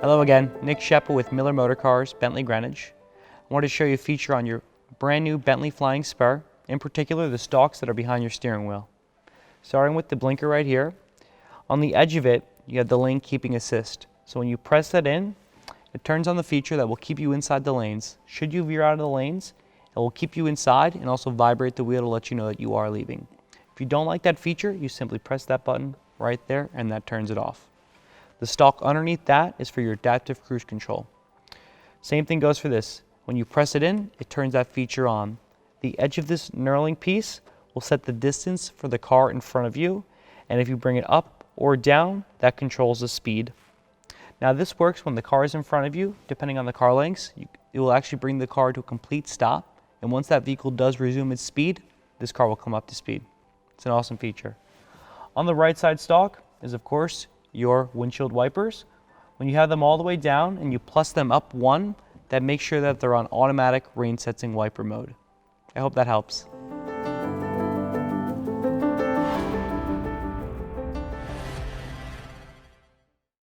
Hello again, Nick Scheppa with Miller Motorcars, Bentley Greenwich. I wanted to show you a feature on your brand new Bentley Flying Spur, in particular the stalks that are behind your steering wheel. Starting with the blinker right here, on the edge of it you have the lane keeping assist. So when you press that in, it turns on the feature that will keep you inside the lanes. Should you veer out of the lanes, it will keep you inside and also vibrate the wheel to let you know that you are leaving. If you don't like that feature, you simply press that button right there and that turns it off. The stalk underneath that is for your adaptive cruise control. Same thing goes for this. When you press it in, it turns that feature on. The edge of this knurling piece will set the distance for the car in front of you, and if you bring it up or down, that controls the speed. Now this works when the car is in front of you. Depending on the car lengths, it will actually bring the car to a complete stop, and once that vehicle does resume its speed, this car will come up to speed. It's an awesome feature. On the right side stalk is, of course, your windshield wipers. When you have them all the way down and you plus them up one, that makes sure that they're on automatic rain sensing wiper mode. I hope that helps.